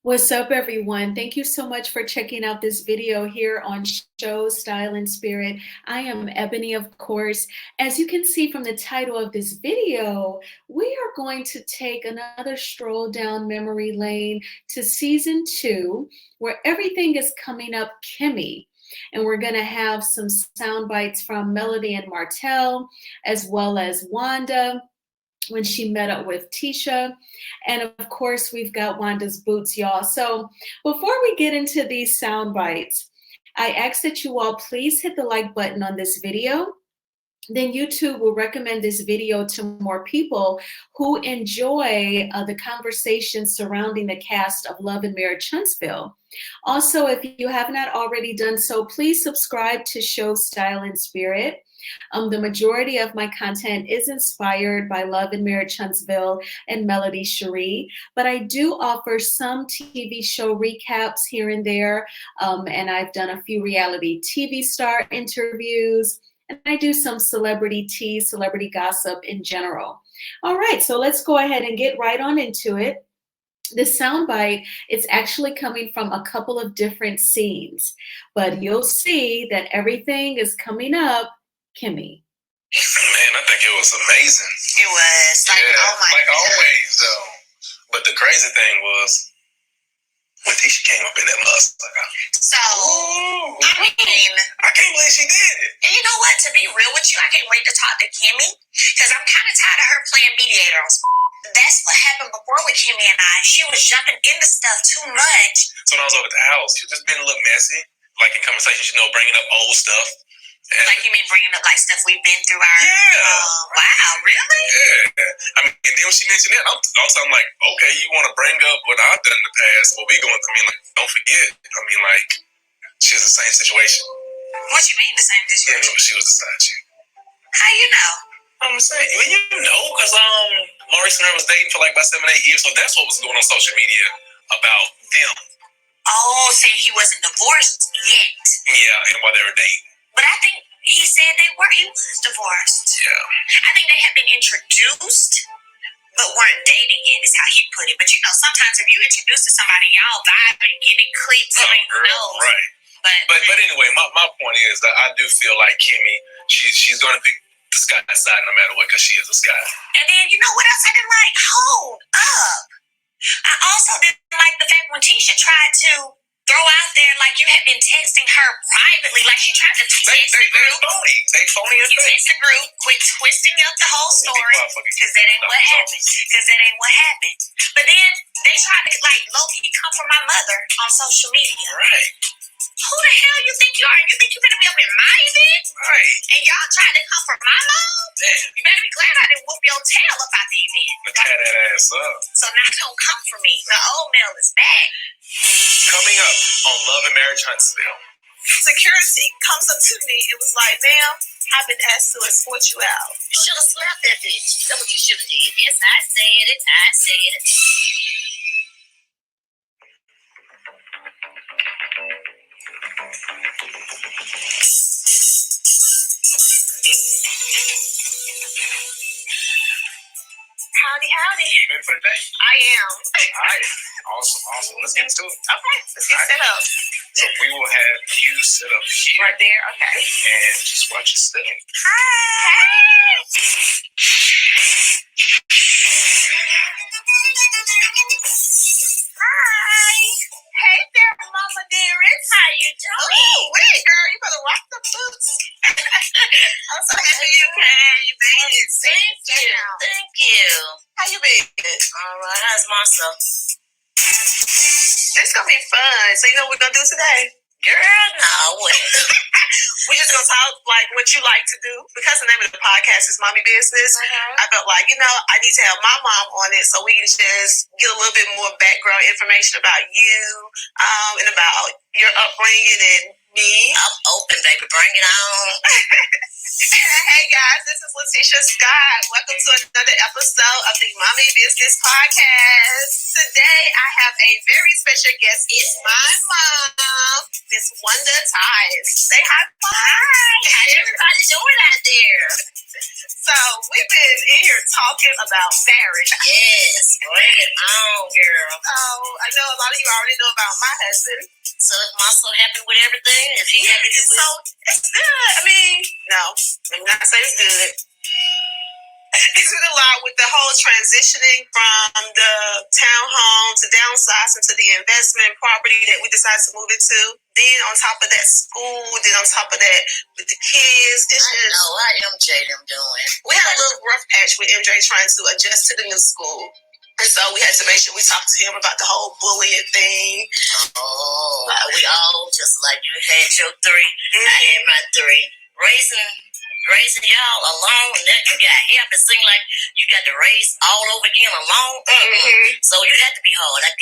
What's up, everyone? Thank you so much for checking out this video here on Show Style and Spirit. I am Ebony, of course. As you can see from the title of this video, we are going to take another stroll down memory lane to season 2, where everything is coming up Kimmie. And we're going to have some sound bites from Melody and Martell, as well as Wanda when she met up with Tisha. And of course, we've got Wanda's boots, y'all. So before we get into these sound bites, I ask that you all please hit the like button on this video. Then YouTube will recommend this video to more people who enjoy the conversation surrounding the cast of Love and Marriage Huntsville. Also, if you have not already done so, please subscribe to Show Style and Spirit. The majority of my content is inspired by Love and Marriage Huntsville and Melody Cherie, but I do offer some TV show recaps here and there, and I've done a few reality TV star interviews, and I do some celebrity tea, celebrity gossip in general. All right, so let's go ahead and get right on into it. The soundbite is actually coming from a couple of different scenes, but you'll see that everything is coming up Kimmie. Man, I think it was amazing. It was. Oh my like God. always, though. But the crazy thing was when Tisha came up in that motherfucker. So, Ooh, I mean, I can't believe she did it. and you know what? To be real with you, I can't wait to talk to Kimmie because I'm kind of tired of her playing mediator on. That's what happened before with Kimmie and I. She was jumping into stuff too much. So when I was over at the house, she was just being a little messy, like in conversations, bringing up old stuff. And Like you mean bringing up like stuff we've been through our. Wow, really? Yeah. I mean, and then when she mentioned that, I'm like, okay, you want to bring up what I've done in the past, what we going through. I mean, like, don't forget. I mean, like, she was the same situation. What you mean the same Yeah, situation? she was the side chick. How you know? I'm saying, well, because Maurice and her was dating for like about 7-8 years, so that's what was going on social media about them. Oh, saying he wasn't divorced yet. Yeah, and while they were dating. But I think he said he was divorced. Yeah. I think they had been introduced, but weren't dating yet, is how he put it. But sometimes if you introduce to somebody, y'all vibe and get it clicked, so Right. But anyway, my point is that I do feel like Kimmie, she's going to pick the Sky side no matter what, because she is a Sky. And then you know what else I didn't like? Hold up. I also didn't like the fact when Tisha tried to throw out there like you had been texting her privately, like she tried to text the group. They phony as You text the group, quit twisting up the whole story, because that ain't what happened. But then they tried to low-key come for my mother on social media. Right. Who the hell you think you are? You think you're gonna be up in my event? Right. And y'all tried to come for my mom? Damn. You better be glad I didn't whoop your tail up out the event. But tear that ass up. So now don't come for me. The old Mel is back. Coming up on Love and Marriage Huntsville. Security comes up to me. It was like, ma'am, I've been asked to escort you out. You should have slapped that bitch. That's what you should have did. Yes, I said it. Howdy. Ready for the day? I am. All right. Awesome. Let's get to it. Okay, let's get set up. So we will have you sit up here. Right there, okay. And just watch your sit up. Hi. Hey there, Mama Dearest. How you doing? Oh, wait, girl, you better rock the boots. I'm so happy you came. You made it. Thank you. How you been? All right, how's myself? It's gonna be fun. So you know what we're gonna do today? Girl, no, what? We're just gonna talk like what you like to do. Because the name of the podcast is Mommy Business, I felt like, I need to have my mom on it so we can just get a little bit more background information about you, and about your upbringing and Me. I'm open, baby. Bring it on. Hey guys, this is Letitia Scott. Welcome to another episode of the Mommy Business Podcast. Today I have a very special guest. It's my mom, Miss Wanda Ties. Say hi, Mom. Hi. How everybody doing out there? So we've been in here talking about marriage. Yes, bring it on, girl. So I know a lot of you already know about my husband. So is Mom so happy with everything? Is he happy with? So it's good. I mean, no, I'm not saying it's good. It's been a lot with the whole transitioning from the townhome to downsizing to the investment property that we decided to move into. Then on top of that, school. Then on top of that, with the kids. It's I just, know how MJ them doing. we had a little rough patch with MJ trying to adjust to the new school. And so we had to make sure we talked to him about the whole bullying thing. Oh, we all just like you had your three. I had my three. Raising y'all alone, and then you got help. It seemed like you got to raise all over again alone. So you had to be hard. I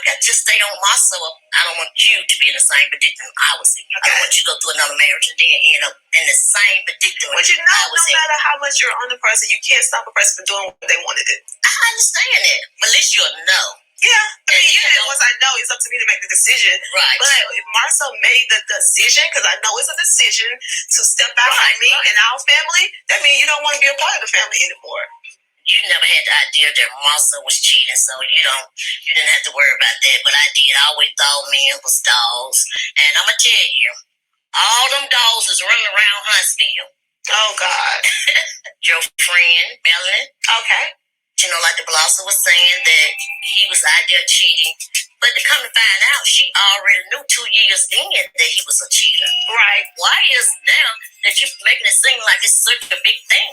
got to stay on myself. I don't want you to be in the same predicament I was in. I don't want you to go through another marriage and then end up in the same predicament But you know, I was no in. matter how much you're on the person, you can't stop a person from doing what they want to do. I understand that, but at least you'll know. Yeah, I mean, Yeah, once I know, it's up to me to make the decision. Right. But if Marcel made the decision, because I know it's a decision to step out on me and our family, that means you don't want to be a part of the family anymore. You never had the idea that Marcel was cheating, so you didn't have to worry about that. But I did. I always thought men was dogs, and I'm gonna tell you, all them dogs is running around Huntsville. Oh God. Your friend Melanie. Okay. Like the blossom was saying that he was out there cheating. But to come to find out, she already knew 2 years in that he was a cheater. Right. Why is now that you're making it seem like it's such a big thing?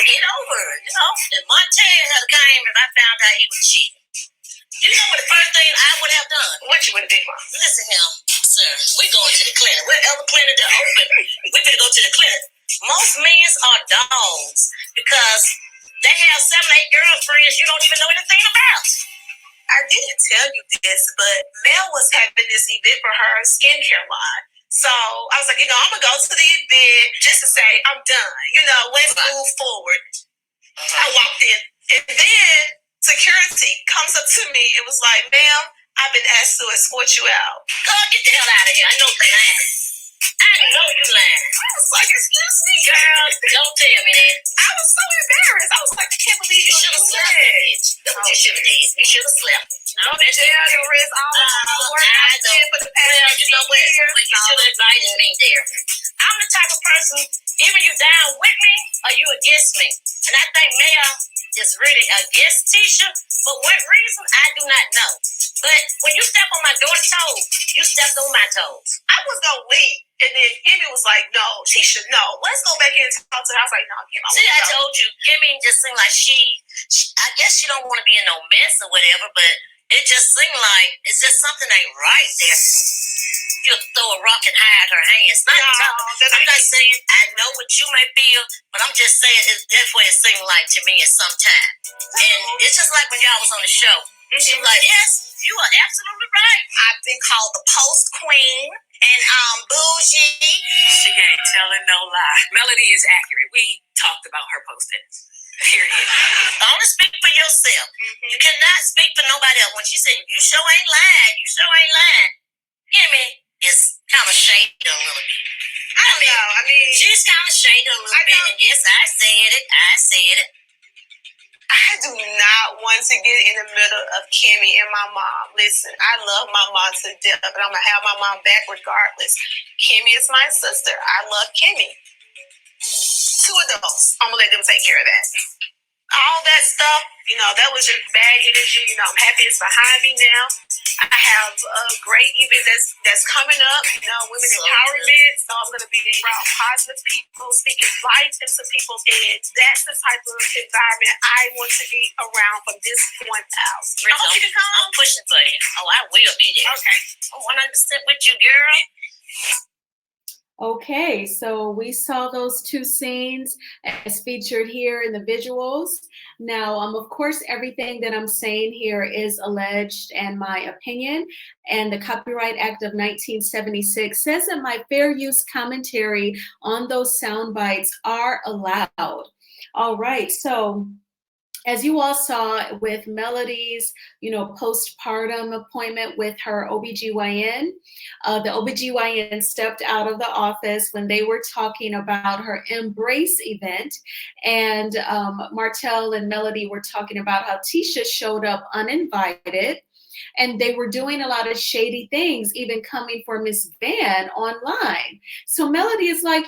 Get over it, If Montana had came and I found out he was cheating, you know what the first thing I would have done? What you would have did, Mom? Listen here, sir, we going to the clinic. Wherever clinic they're open, we better go to the clinic. Most men are dogs because they have 7, 8 girlfriends you don't even know anything about. I didn't tell you this, but Mel was having this event for her skincare line. So I was like, I'm going to go to the event just to say I'm done. Let's move forward. I walked in, and then security comes up to me and was like, ma'am, I've been asked to escort you out. God, get the hell out of here. I know you're lying. I know you're lying. I was like, excuse me? Girl, don't tell me that. I was so embarrassed. I was like, I can't believe You should have slapped that bitch. That's what you should have did. You should have slapped her. I'm in jail and risk all the work I did for the past Well, you know what? years. Well, you should have invited me there. I'm the type of person, either you down with me or you against me. And I think Mel is really against Tisha. For what reason, I do not know. But when you step on my daughter's toes, you stepped on my toes. I was going to leave. And then Kimmie was like, no, Tisha, no. Let's go back in and talk to her. I was like, no, Kimmie. See, I told you, Kimmie just seemed like she I guess she don't want to be in no mess or whatever, but it just seemed like it's just something ain't right there. She'll throw a rock and hide her hands. I'm not saying I know what you may feel, but I'm just saying that's what it seemed like to me at some time. And it's just like when y'all was on the show. She was like, yes, you are absolutely right. I've been called the post queen and bougie. She ain't telling no lie. Melody is accurate. We talked about her posting. Period. Only speak for yourself. You cannot speak for nobody else. When she said, you sure ain't lying, you sure ain't lying. Kimmie is kind of shaded a little bit. I know. I mean, she's kind of shaded a little bit. And yes, I said it. I do not want to get in the middle of Kimmie and my mom. Listen, I love my mom to death, but I'm going to have my mom back regardless. Kimmie is my sister. I love Kimmie. 2 adults. I'm going to let them take care of that. All that stuff, that was just bad energy. I'm happy it's behind me now. I have a great event that's coming up, women empowerment. So I'm going to be around positive people, speaking life into people. And that's the type of environment I want to be around from this point out. I hope you can come. I'm pushing for you. Oh, I will be there. Okay. I'm 100% with you, girl. Okay, so we saw those two scenes as featured here in the visuals. Now, of course, everything that I'm saying here is alleged and my opinion. And the Copyright Act of 1976 says that my fair use commentary on those sound bites are allowed. All right, so as you all saw with Melody's, postpartum appointment with her OBGYN, the OBGYN stepped out of the office when they were talking about her Embrace event. And Martell and Melody were talking about how Tisha showed up uninvited. And they were doing a lot of shady things, even coming for Miss Van online. So Melody is like,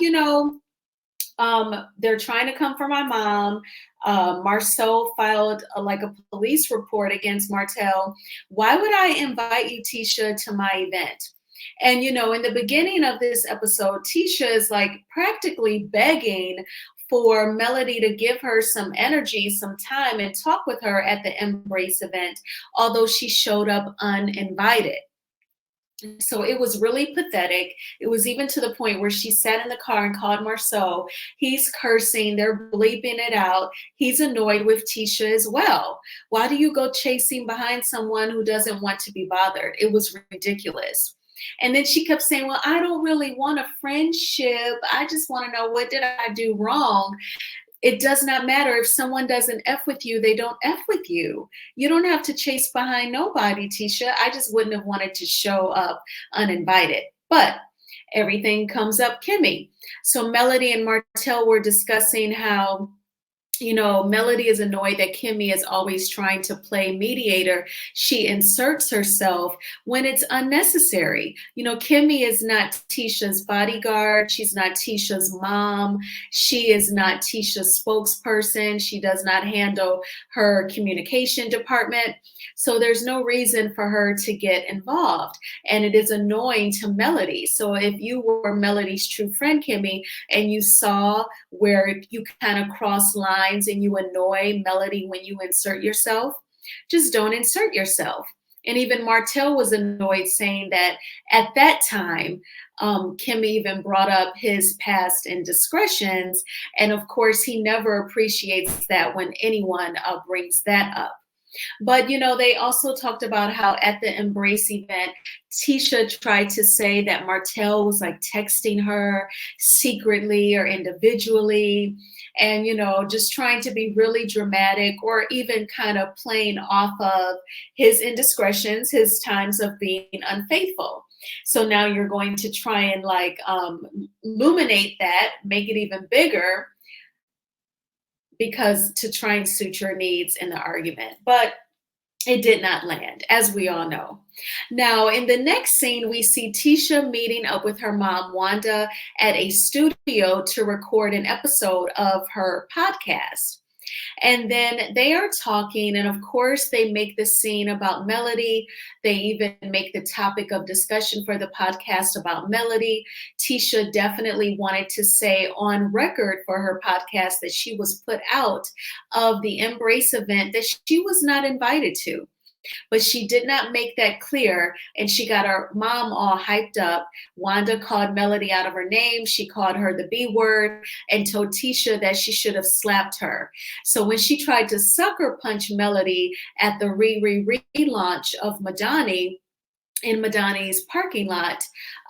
they're trying to come for my mom. Marceau filed like a police report against Martell. Why would I invite you, Tisha, to my event? And, in the beginning of this episode, Tisha is like practically begging for Melody to give her some energy, some time, and talk with her at the Embrace event, although she showed up uninvited. So it was really pathetic. It was even to the point where she sat in the car and called Marceau. He's cursing. They're bleeping it out. He's annoyed with Tisha as well. Why do you go chasing behind someone who doesn't want to be bothered? It was ridiculous. And then she kept saying, well, I don't really want a friendship. I just want to know, what did I do wrong? It does not matter. If someone doesn't F with you, they don't F with you. You don't have to chase behind nobody, Tisha. I just wouldn't have wanted to show up uninvited. But everything comes up Kimmie. So Melody and Martell were discussing how Melody is annoyed that Kimmie is always trying to play mediator. She inserts herself when it's unnecessary. Kimmie is not Tisha's bodyguard. She's not Tisha's mom. She is not Tisha's spokesperson. She does not handle her communication department. So there's no reason for her to get involved. And it is annoying to Melody. So if you were Melody's true friend, Kimmie, and you saw where you kind of cross lines and you annoy Melody when you insert yourself, just don't insert yourself. And even Martell was annoyed, saying that at that time, Kimmie even brought up his past indiscretions. And of course, he never appreciates that when anyone brings that up. But, they also talked about how at the Embrace event, Tisha tried to say that Martell was like texting her secretly or individually and, just trying to be really dramatic or even kind of playing off of his indiscretions, his times of being unfaithful. So now you're going to try and illuminate that, make it even bigger, because to try and suit your needs in the argument. But it did not land, as we all know. Now, in the next scene, we see Tisha meeting up with her mom, Wanda, at a studio to record an episode of her podcast. And then they are talking, and of course, they make the scene about Melody. They even make the topic of discussion for the podcast about Melody. Tisha definitely wanted to say on record for her podcast that she was put out of the Embrace event that she was not invited to. But she did not make that clear, and she got her mom all hyped up. Wanda called Melody out of her name. She called her the B word and told Tisha that she should have slapped her. So when she tried to sucker punch Melody at the relaunch of Madani, in Madani's parking lot,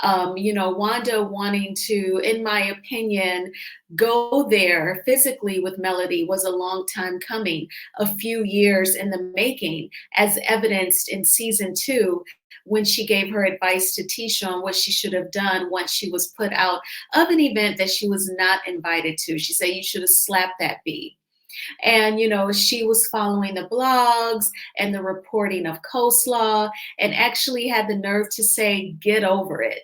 Wanda wanting to, in my opinion, go there physically with Melody was a long time coming, a few years in the making, as evidenced in season 2, when she gave her advice to Tisha on what she should have done once she was put out of an event that she was not invited to. She said, you should have slapped that bee. And, she was following the blogs and the reporting of coleslaw and actually had the nerve to say, get over it.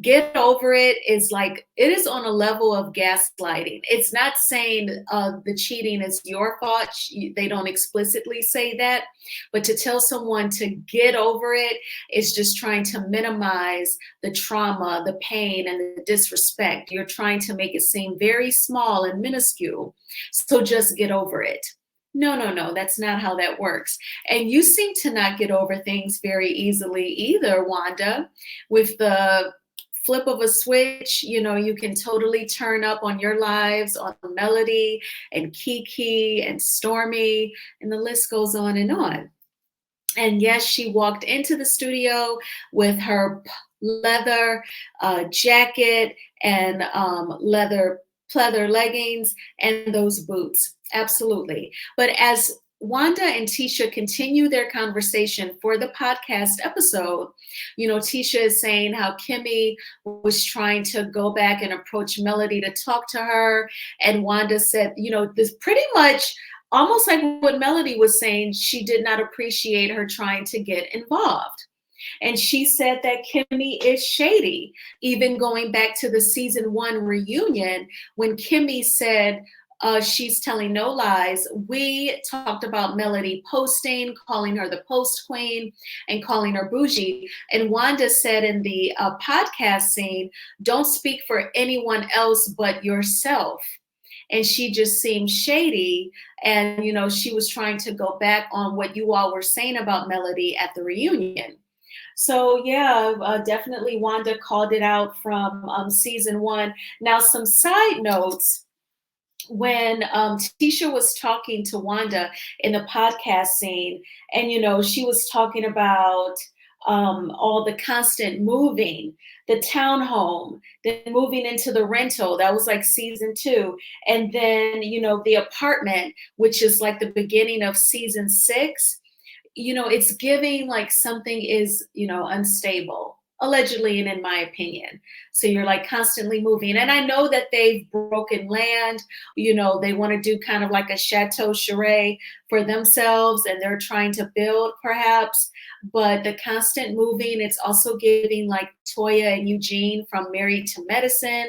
Get over it is like, it is on a level of gaslighting. It's not saying the cheating is your fault. They don't explicitly say that. But to tell someone to get over it is just trying to minimize the trauma, the pain, and the disrespect. You're trying to make it seem very small and minuscule. So just get over it. No, that's not how that works. And you seem to not get over things very easily either, Wanda, with the flip of a switch, you know, you can totally turn up on your lives on Melody and Kiki and Stormy, and the list goes on and on. And yes, she walked into the studio with her leather jacket and leather pleather leggings and those boots. Absolutely. But as Wanda and Tisha continue their conversation for the podcast episode, you know, Tisha is saying how Kimmie was trying to go back and approach Melody to talk to her. And Wanda said, you know, this pretty much almost like what Melody was saying, she did not appreciate her trying to get involved. And she said that Kimmie is shady, even going back to the season 1 reunion when Kimmie said, she's telling no lies. We talked about Melody posting, calling her the post queen and calling her bougie. And Wanda said in the podcast scene, don't speak for anyone else but yourself. And she just seemed shady. And, you know, she was trying to go back on what you all were saying about Melody at the reunion. So yeah, definitely Wanda called it out from season 1. Now, some side notes. When Tisha was talking to Wanda in the podcast scene, and, you know, she was talking about all the constant moving, the townhome, then moving into the rental, that was like season 2. And then, you know, the apartment, which is like the beginning of season 6, you know, it's giving like something is, you know, unstable, allegedly, and in my opinion. So you're like constantly moving. And I know that they've broken land, you know, they want to do kind of like a chateau charade for themselves, and they're trying to build perhaps, but the constant moving, it's also giving like Toya and Eugene from Married to Medicine,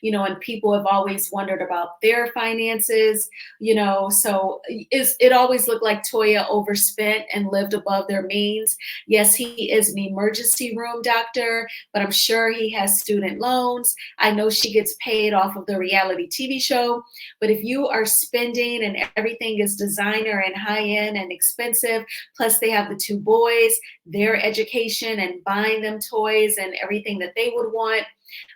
you know, and people have always wondered about their finances, you know, so it always looked like Toya overspent and lived above their means. Yes, he is an emergency room doctor, but I'm sure he has student loans. I know she gets paid off of the reality TV show, but if you are spending and everything is designer and high-end and expensive, plus they have the 2 boys, their education and buying them toys and everything that they would want,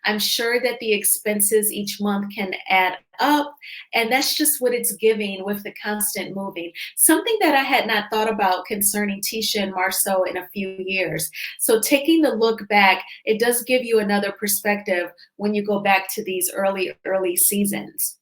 I'm sure that the expenses each month can add up. And that's just what it's giving with the constant moving. Something that I had not thought about concerning Tisha and Marceau in a few years. So taking the look back, it does give you another perspective when you go back to these early seasons.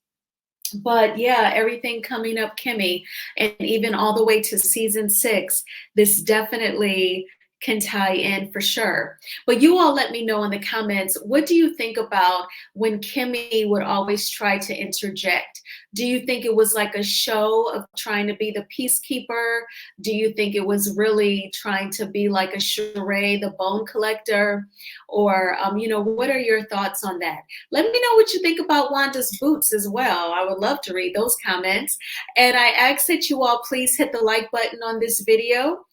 But yeah, everything coming up, Kimmie, and even all the way to season 6, this definitely can tie in for sure. But you all let me know in the comments, what do you think about when Kimmie would always try to interject? Do you think it was like a show of trying to be the peacekeeper? Do you think it was really trying to be like a charade, the bone collector? Or, you know, what are your thoughts on that? Let me know what you think about Wanda's boots as well. I would love to read those comments. And I ask that you all please hit the like button on this video.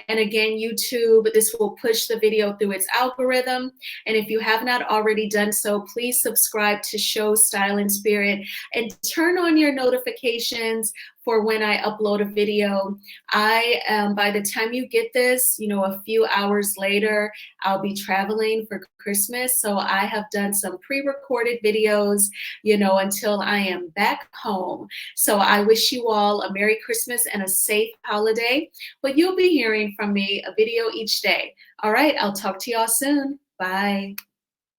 And again, YouTube, this will push the video through its algorithm. And if you have not already done so, please subscribe to Show Style and Spirit and turn on your notifications for when I upload a video. By the time you get this, you know, a few hours later, I'll be traveling for Christmas. So I have done some pre-recorded videos, you know, until I am back home. So I wish you all a Merry Christmas and a safe holiday. But you'll be hearing from me a video each day. All right, I'll talk to y'all soon. Bye.